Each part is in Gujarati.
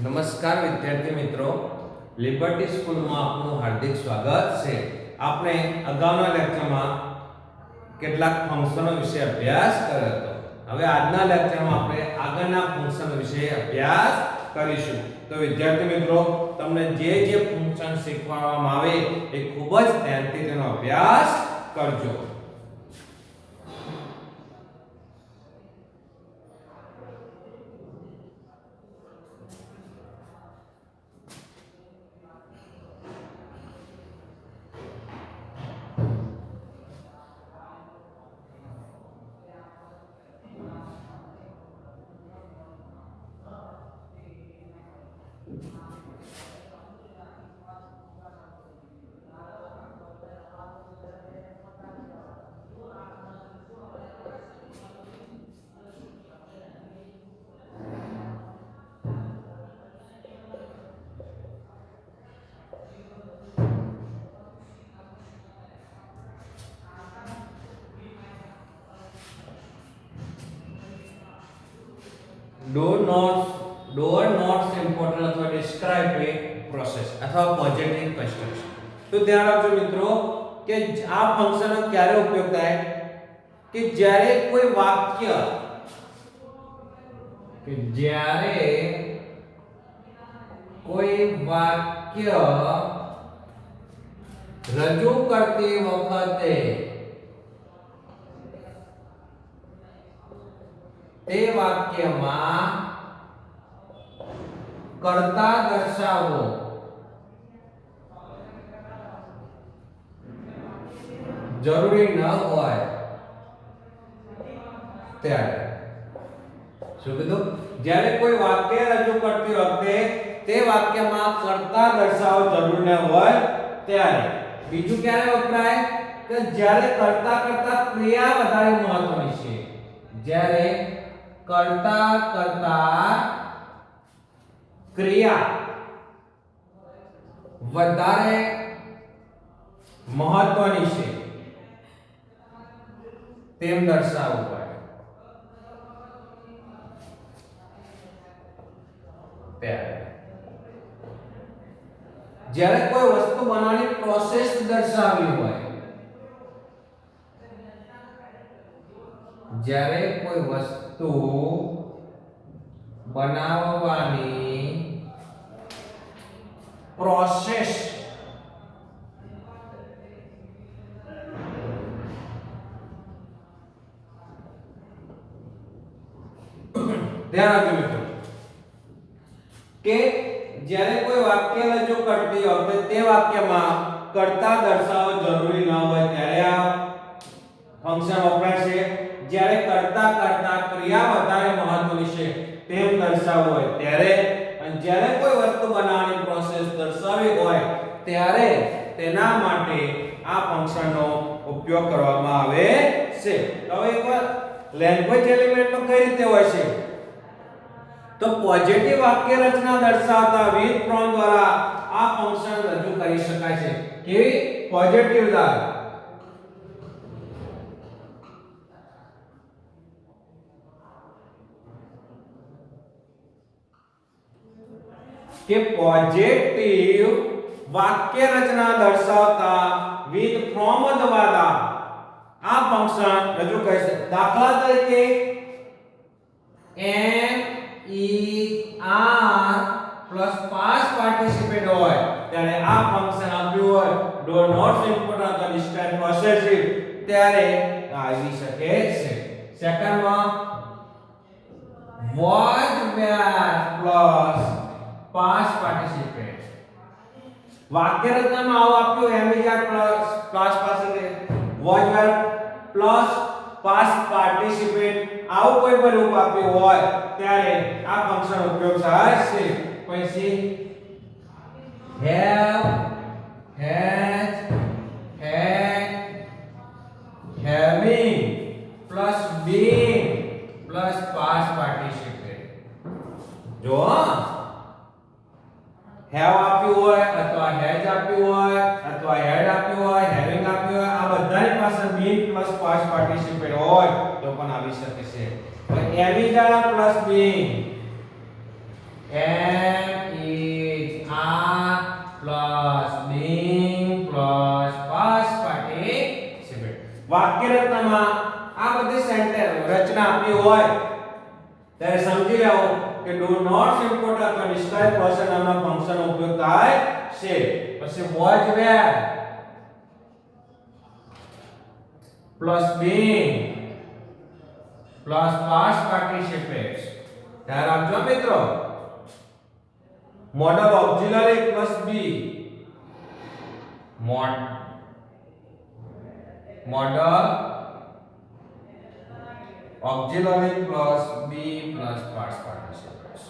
નમસ્કાર વિદ્યાર્થી મિત્રો, લિબર્ટી સ્કૂલમાં આપનું હાર્દિક સ્વાગત છે। આપણે અગાઉના લેક્ચરમાં કેટલાક ફંક્શનો વિશે અભ્યાસ કર્યો હતો। હવે આજના લેક્ચરમાં આપણે આગળના ફંક્શન વિશે અભ્યાસ કરીશું। તો વિદ્યાર્થી મિત્રો, તમને જે ફંક્શન શીખવાડવામાં આવે એ ખૂબ જ ધ્યાનથી તેનો અભ્યાસ કરજો। do not important अथवा describe a process अथवा पॉजिटिव कंस्ट्रक्शन। तो ध्यान रखो મિત્રો કે આ ફંક્શનનો ક્યારે ઉપયોગ થાય કે જ્યારે કોઈ વાક્ય રજૂ કરતી વખતે તે વાક્યમાં કર્તા દર્શાવો જરૂરી ન હોય ત્યારે શું કીધું? જ્યારે કોઈ વાક્ય રજૂ કરતી વખતે તે વાક્યમાં કર્તા દર્શાવો જરૂરી ન હોય ત્યારે। બીજું ક્યારે વપરાય કે જ્યારે કર્તા કરતા ક્રિયા વધારે મહત્વની છે। જ્યારે કર્તા કરતા ક્રિયા વધારે મહત્વની છે તેમ દર્શાવવું પડે ત્યારે। જ્યારે કોઈ વસ્તુ બનાવવાની પ્રોસેસ દર્શાવવી હોય, જ્યારે કોઈ વસ્તુ બનાવવાની પ્રોસેસ ધ્યાન રાખજો મિત્રો કે જ્યારે કોઈ વાક્ય રજૂ કરતી વખતે તે વાક્યમાં કર્તા દર્શાવવો જરૂરી ન હોય ત્યારે આ ફંક્શન વપરાય છે। જ્યારે કર્તા કરતા ક્રિયા વધારે મહત્વની છે તેમ દર્શાવવું હોય ત્યારે, અને જ્યારે કોઈ વસ્તુ બનાવવાની પ્રોસેસ દર્શાવવી હોય ત્યારે તેના માટે આ ફંક્શનનો ઉપયોગ કરવામાં આવે છે। તો હવે એકવાર લેંગ્વેજ એલિમેન્ટમાં કઈ રીતે હોય છે તો પોઝિટિવ વાક્ય રચના દર્શાવતા વિથ ફ્રોમ દ્વારા આ ફંક્શન રજૂ કરી શકાય છે। કેવી? પોઝિટિવ દ્વારા। કે પોઝિટિવ વાક્ય રચના દર્શાવતા વિથ ફ્રોમ દ્વારા આ ફંક્શન રજૂ કરી શકાય। દાખલા તરીકે er પ્લસ પાસ્ટ પાર્ટિસિપેટ હોય ત્યારે આ ફંક્શન આપ્યું હોય do not important અથવા describe possessive ત્યારે આવી શકે છે। સેકન્ડમાં was were plus past participate વાક્ય રચનામાં આવું આપ્યું am is are plus past participate was were plus past participate આવું કોઈ પણ રૂપ આપ્યું હોય ત્યારે આ ફંક્શન ઉપયોગ થાય છે। પછી have, has, had, having plus being plus past participle। જો have આપ્યું હોય અથવા has આપ્યું હોય અથવા had આપ્યું હોય, having આપ્યું હોય, આ બધાની પાસે being plus past participle હોય તો પણ આવી શકે છે। એવી દ્વારા plus being am is are plus being plus past participle. વાક્ય રચનામાં આ બધી સેન્ટેન્સ રચના આપી હોય ત્યારે સમજી લેવો કે ડુ નોટ ઇમ્પોર્ટ અથવા ડિસ્ક્રાઇબ પર્સન નામના ફંક્શનનો ઉપયોગ થાય છે. પછી was were plus being plus past participles. ધ્યાન રાખજો મિત્રો. modal auxiliary plus be modal auxiliary plus be plus past participles.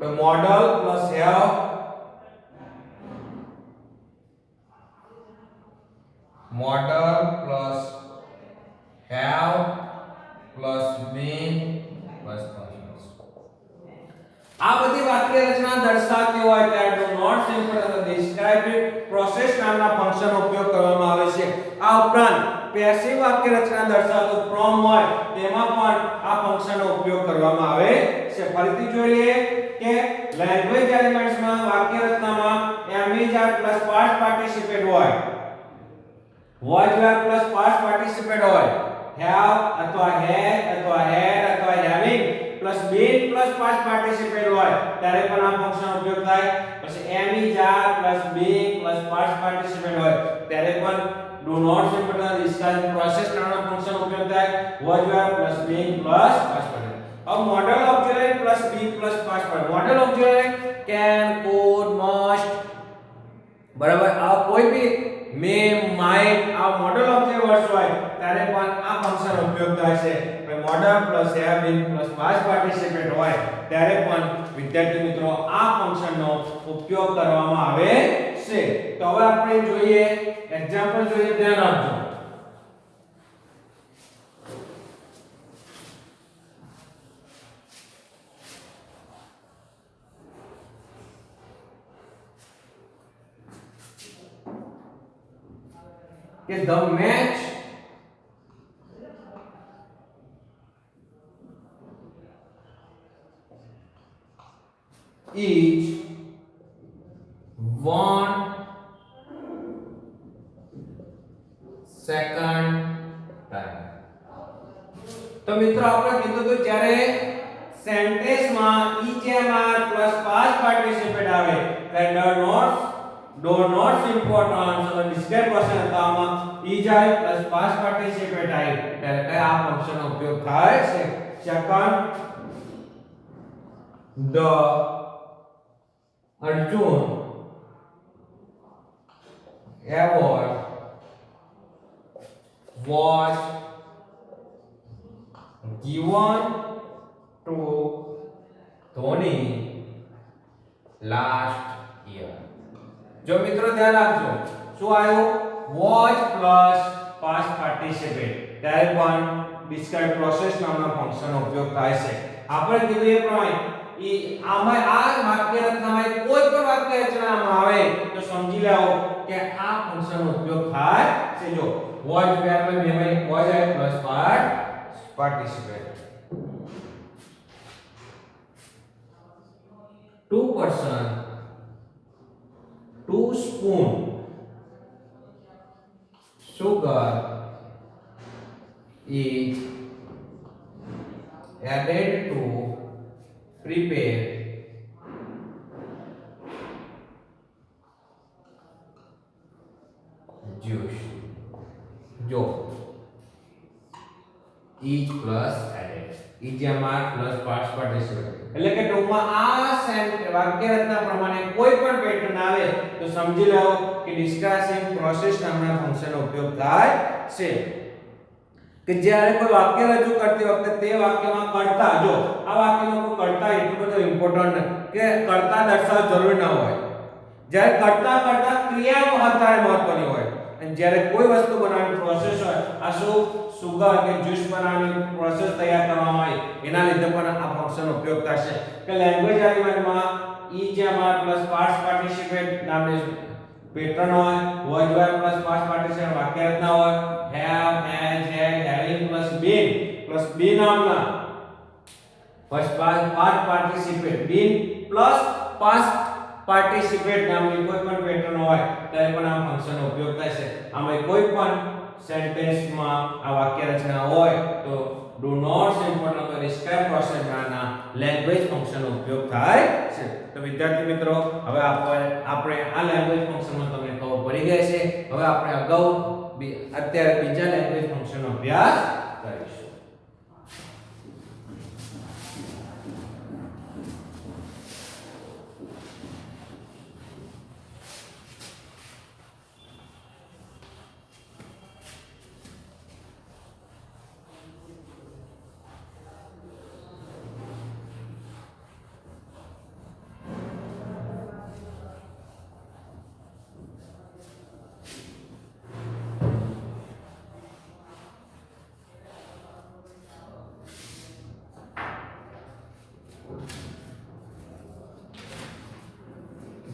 The modal plus have modal plus have plus been plus past. આ બધી વાક્ય રચના દર્શાવતી હોય ત્યારે ડુ નોટ સિમ્પલ અથવા ડિસ્ક્રાઇબિંગ પ્રોસેસ નામના ફંક્શનનો ઉપયોગ કરવામાં આવે છે. આ ઉપરાંત પેસિવ વાક્ય રચના દર્શાવતો ફ્રોમ હોય તેમાં પણ આ ફંક્શનનો ઉપયોગ કરવામાં આવે છે. ફરીથી જોઈ લઈએ કે લેંગ્વેજ એલિમેન્ટ્સમાં વાક્ય રચનામાં am is are plus past participle હોય, was were plus past participle હોય, have અથવા had અથવા had અથવા having plus been plus past participle હોય ત્યારે પણ આ ફંક્શનનો ઉપયોગ થાય. પછી am is are plus being plus past participle હોય ત્યારે પણ do not simple discuss process નામનો ફંક્શનનો ઉપયોગ થાય. was were plus being plus past participle. अब modal auxiliary plus be plus past participle. modal auxiliary can, could, must બરાબર આ કોઈ भी may, might આ modal auxiliary વર્ડ્સ હોય ત્યારે પણ આ ફંક્શનનો ઉપયોગ થાય છે. modal plus have been plus past participle હોય ત્યારે પણ વિદ્યાર્થી મિત્રો આ ફંક્શનનો ઉપયોગ કરવામાં આવે છે. તો હવે આપણે જોઈએ એક્ઝામ્પલ જોઈએ, ધ્યાન આપજો. કે the match is won second time. તો મિત્રો આપણે કીધું કે જ્યારે સેન્ટેન્સમાં is am are plus past participle આવે ત્યારે do not important so describe person હતામાં is I plus past participle આવે ત્યારે આ ફંક્શનનો ઉપયોગ થાય છે. Second the Arjun award was given to Dhoni last year. જો મિત્રો ધ્યાન રાખજો શું આવ્યું was plus past participle ત્યારે પણ describe process નામના ફંક્શનનો ઉપયોગ થાય છે. આપણે કીધું એ પ્રમાણે આમાં આ વાક્ય રચનામાં કોઈ પણ વાક્ય રચનામાં આવે તો સમજી લેવો કે આ ફંક્શનનો ઉપયોગ થાય છે. જો was were માં મેં was I plus past participle. 2 person 2 spoon sugar is added to prepare juice. जो is plus added is માં plus past participle એટલે કે ટૂંકમાં આ વાક્ય રચના પ્રમાણે કોઈ પણ પેટર્ન આવે તો સમજી લેવો કે ડિસ્કસિંગ પ્રોસેસ નામના ફંક્શનનો ઉપયોગ થાય છે. કે જ્યારે કોઈ વાક્ય રજૂ કરતી વખતે તે વાક્યમાં કર્તા, જો આ વાક્યમાં કોઈ કર્તા એટલું બધું ઇમ્પોર્ટન્ટ કે કર્તા દર્શાવવું જરૂરી ન હોય. જ્યારે કર્તા ક્રિયા વધારે મહત્વની હોય અને જ્યારે કોઈ વસ્તુ બનાવવાની પ્રોસેસ હોય, આ શું સુગર કે જ્યુસ બનાવવાની પ્રોસેસ તૈયાર કરવામાં આવે એના લીધે પણ આ ફંક્શનનો ઉપયોગ થશે. કે લેંગ્વેજ એલિમેન્ટમાં is am are plus past participle નામની પેટર્ન હોય, was were plus past participle વાક્ય રચના હોય, have, has, had, having plus been નામના first part participate been plus past participate નામની કોઈ પણ પેટર્ન હોય ત્યારે પણ આ ફંક્શનનો ઉપયોગ થાય છે. આમાં કોઈ પણ સેન્ટેન્સમાં આ વાક્ય રચના હોય તો ડુ નોટ ઇમ્પોર્ટન્ટ તો ડિસ્ક્રાઇબ પ્રોસેસ ના લેંગ્વેજ ફંક્શનનો ઉપયોગ થાય છે. તો વિદ્યાર્થી મિત્રો હવે આપણે આ લેંગ્વેજ ફંક્શનમાં તમને ખબર પડી ગઈ છે. હવે આપણે અત્યારે બીજા લેંગ્વેજ ફંક્શનનો અભ્યાસ કરીશું.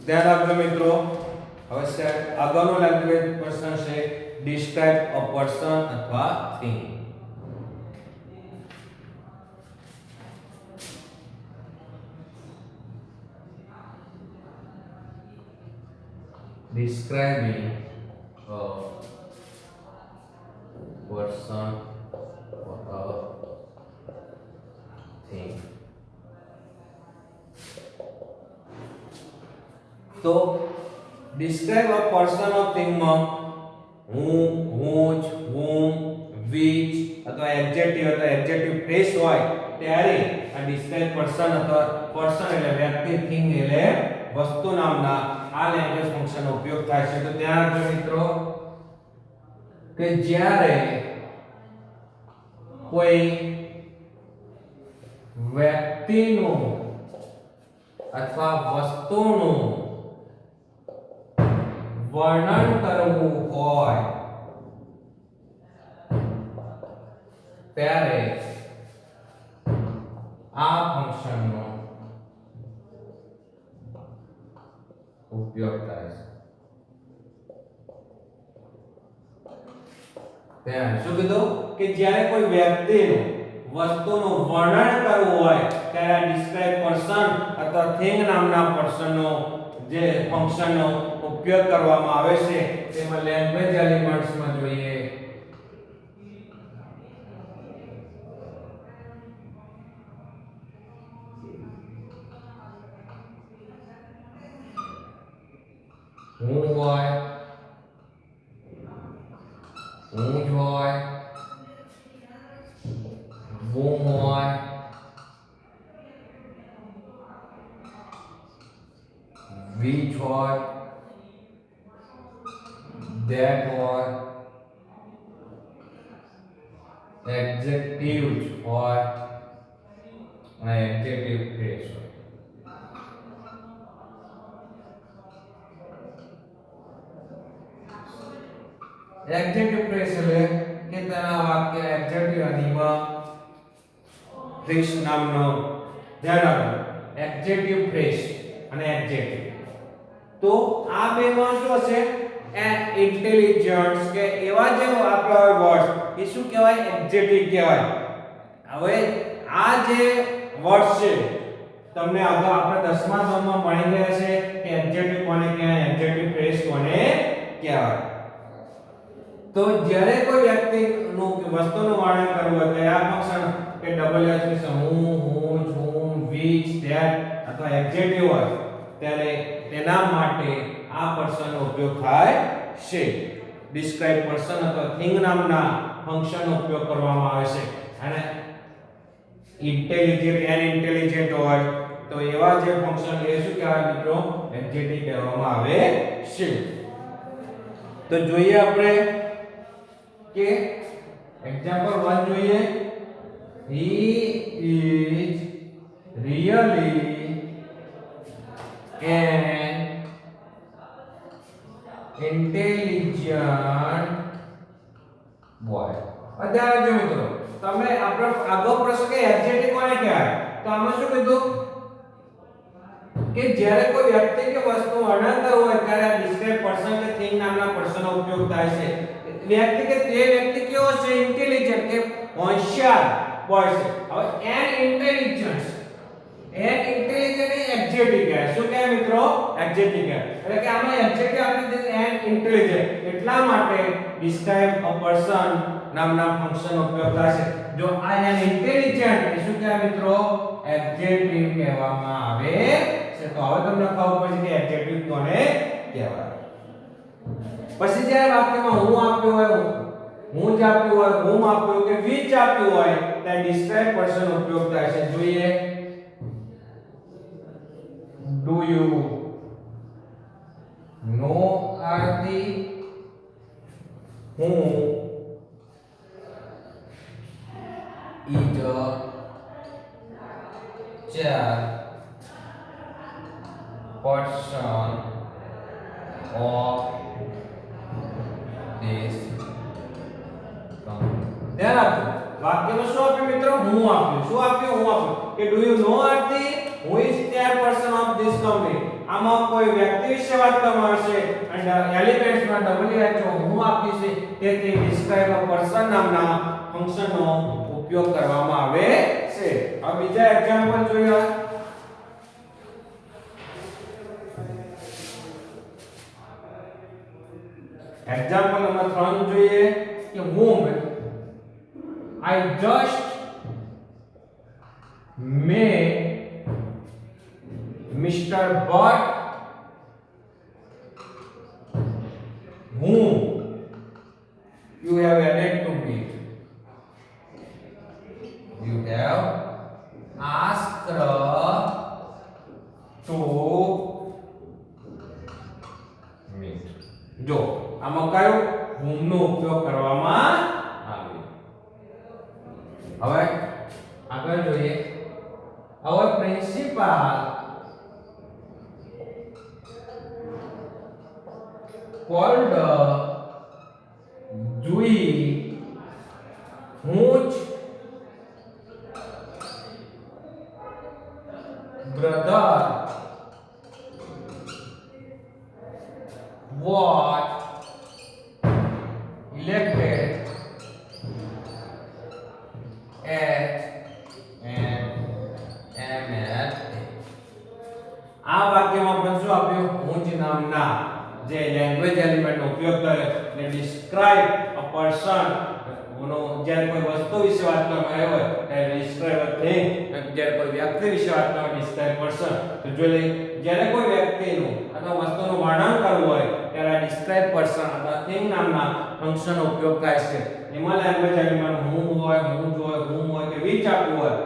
ધ્યાન આપજો મિત્રો. હવે આગળનો લેંગ્વેજ પ્રશ્ન છે ડિસ્ક્રાઇબ અ પર્સન અથવા thing. Describing a person or a thing. તો describe a person or thing માં whom, whose, whom, which અથવા એડજેક્ટિવ અથવા એડજેક્ટિવ ફ્રેઝ હોય ત્યારે આ describe person અથવા person એટલે વ્યક્તિ, thing એટલે વસ્તુ નામના આ લેંગ્વેજ ફંક્શનનો ઉપયોગ થાય છે. તો ધ્યાન રાખજો મિત્રો કે જ્યારે કોઈ વ્યક્તિનું અથવા વસ્તુનું વર્ણન કરવું હોય ત્યારે આ ફંક્શનનો ઉપયોગ થાય છે. ત્યાં શું કીધું કે જ્યારે કોઈ વ્યક્તિનું વસ્તુનું વર્ણન કરવું હોય ત્યારે આ ડિસ્ક્રાઇબ પર્સન અથવા થિંગ નામના પર્સનનો જે ફંક્શનનો ઉપયોગ કરવામાં આવે છે. તેમાં લેંગ્વેજ એલિમેન્ટ્સમાં જોઈએ હું હોય, ઊંજ હોય, બૂમ હોય, which હોય, that હોય, adjectives હોય અને adjective phrase હોય. એડજેક્ટિવ ફ્રેઝ એટલે કે તેના વાક્ય એડજેક્ટિવ અનિમાં ફ્રેઝ નામનો ધ્યાન રાખો. એડજેક્ટિવ ફ્રેઝ અને એડજેક્ટિવ તો આ બેમાં શું હશે ઇન્ટેલિજન્સ કે એવા જે આપણા વર્ડ્સ એ શું કહેવાય એડજેક્ટિવ કહેવાય. હવે આ જે વર્ડ્સ છે તમને આગળ આપણે 10મા ધોરણમાં ભણી ગયા છે કે એડજેક્ટિવ કોને કહેવાય, એડજેક્ટિવ ફ્રેઝ કોને કહેવાય. તો જ્યારે કોઈ વ્યક્તિનું કે વસ્તુનું વર્ણન કરવું હોય ત્યારે આ ફંક્શન કે ડબલ એચ છે હું, whose, whom, which, that અથવા એડજેક્ટિવ હોય ત્યારે તેના માટે આ પર્સનનો ઉપયોગ થાય છે. ડિસ્ક્રાઇબ પર્સન અથવા થિંગ નામના ફંક્શનનો ઉપયોગ કરવામાં આવે છે. અને ઇન્ટેલિજન્ટ એન્ડ ઇન્ટેલિજન્ટ હોય તો એવા જે ફંક્શન એ શું કહેવાય મિત્રો એડજેક્ટિવ કહેવામાં આવે છે. તો જોઈએ આપણે કે એક્ઝામ્પલ 1 જોઈએ. he is really an intelligent boy. અત્યારે જો મિત્રો તમે આપણો આગો પ્રશ્ન કે એડજેક્ટિવ કોને કહેવાય તો આમાં શું કીધું કે જ્યારે કોઈ વ્યક્તિ કે વસ્તુ વર્ણન કરવું હોય ત્યારે ડિસ્ક્રાઇબ પર્સન કે થિંગ નામના પર્સનનો ઉપયોગ થાય છે. વ્યક્તિ કે તે વ્યક્તિ કેવો છે ઇન્ટેલિજન્ટ કે હોશિયાર, હોય છે. હવે એન ઇન્ટેલિજન્સ એડજેક્ટિવ કહેવાય. શું કહેવાય મિત્રો? એડજેક્ટિવ કહેવાય. એટલે કે આમાં એડજેક્ટિવ આપી દીધું એન ઇન્ટેલિજન્ટ. એટલા માટે ડિસ્ક્રાઇબ અ પર્સન નામના ફંક્શન ઉપયોગ થાય છે. જો આ એન ઇન્ટેલિજન્ટ એ શું કહેવાય મિત્રો? એડજેક્ટિવ કહેવામાં આવે છે. તો હવે તમને ખબર પડશે કે એડજેક્ટિવ કોને કહેવાય. પછી જ્યારે વાક્યમાં હું આપ્યું હોય, હું જ આપ્યું હોય, whom આપ્યું કે which આપ્યું હોય ત્યાં ડિસ્ક્રાઇબ પર્સન ઉપયોગ થાય છે. જોઈએ do you know Aarti, whom is a chair person of this company. ધ્યાન આપજો. વાક્યમાં શું આપ્યું મિત્રો? હું આપ્યું. શું આપ્યું? હું આપ્યું કે do you know Aarti who is chairperson of this company. આમાં કોઈ વ્યક્તિ વિશે વાત કરવામાં આવશે અને એલિમેન્ટ્સમાં WHO હું આપી છે. તેથી ડિસ્ક્રાઇબ અ પર્સન નામના ફંક્શનનો ઉપયોગ કરવામાં આવે છે. હવે બીજા એક્ઝામ્પલ જોઈએ. એક્ઝામ્પલ નંબર 3 જોઈએ કે whom I just met Mr. But whom you have added to meet. You have asked to meet. જો આમાં કયો whom નો ઉપયોગ કરવામાં આવ્યો. હવે આગળ જોઈએ. our principal called Dewey, whose brother was elected as an MLA. આ વાક્યમાં પણ શું આપ્યું? હું જ નામના જે લેંગ્વેજ એલિમેન્ટનો ઉપયોગ કરે એટલે ડિસ્ક્રાઇબ અ પર્સન નો જ્યારે કોઈ વસ્તુ વિશે વાત કરવામાં આવે હોય ત્યારે ડિસ્ક્રાઇબ અ થિંગ, જ્યારે કોઈ વ્યક્તિ વિશે વાત કરવામાં ડિસ્ક્રાઇબ પર્સન. તો જોઈએ જ્યારે કોઈ વ્યક્તિનું અથવા વસ્તુનું વર્ણન કરવું હોય ત્યારે ડિસ્ક્રાઇબ પર્સન અથવા થિંગ નામના ફંક્શનનો ઉપયોગ થાય છે. એમાં લેંગ્વેજ એલિમેન્ટ હું હોય, હું હોય, whom હોય કે which આપ્યું હોય,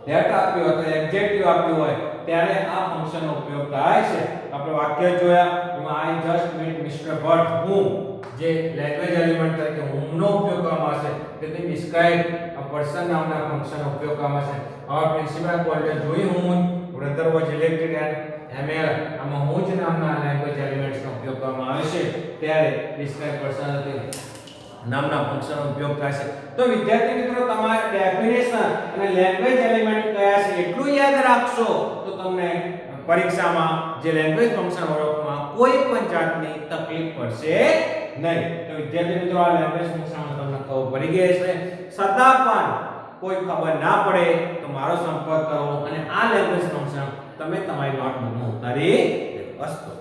that આપ્યું હોય તો એડજેક્ટિવ આપ્યું હોય ત્યારે આ ફંક્શનનો ઉપયોગ થાય છે. આપણે વાક્ય જોયા એમાં I just met Mr. But whom જે લેંગ્વેજ એલિમેન્ટ તરીકે whom નો ઉપયોગ કરવામાં આવશે તેથી ડિસ્ક્રાઇબ અ પર્સન નામના ફંક્શનનો ઉપયોગ કરવામાં આવશે. our principal called Joey whom brother was elected as ML. આમાં whom નામના લેંગ્વેજ એલિમેન્ટ્સનો ઉપયોગ કરવામાં આવે છે ત્યારે ડિસ્ક્રાઇબ પર્સન નામના ફંક્શનનો ઉપયોગ થાય છે. તો વિદ્યાર્થી મિત્રો તમારે ડેફિનેશન અને લેંગ્વેજ એલિમેન્ટ કયા છે એટલું યાદ રાખશો તો તમને પરીક્ષામાં જે લેંગ્વેજ ફંક્શન ઓળખવામાં કોઈ પણ જાતની તકલીફ પડશે નહીં. તો વિદ્યાર્થી મિત્રો આ લેંગ્વેજ ફંક્શનમાં તમને ખબર પડી ગઈ છે. છતાં પણ કોઈ ખબર ના પડે તો મારો સંપર્ક કરો અને આ લેંગ્વેજ ફંક્શન તમે તમારી નોટબુકમાં ઉતારી લેજો. અસ્તુ.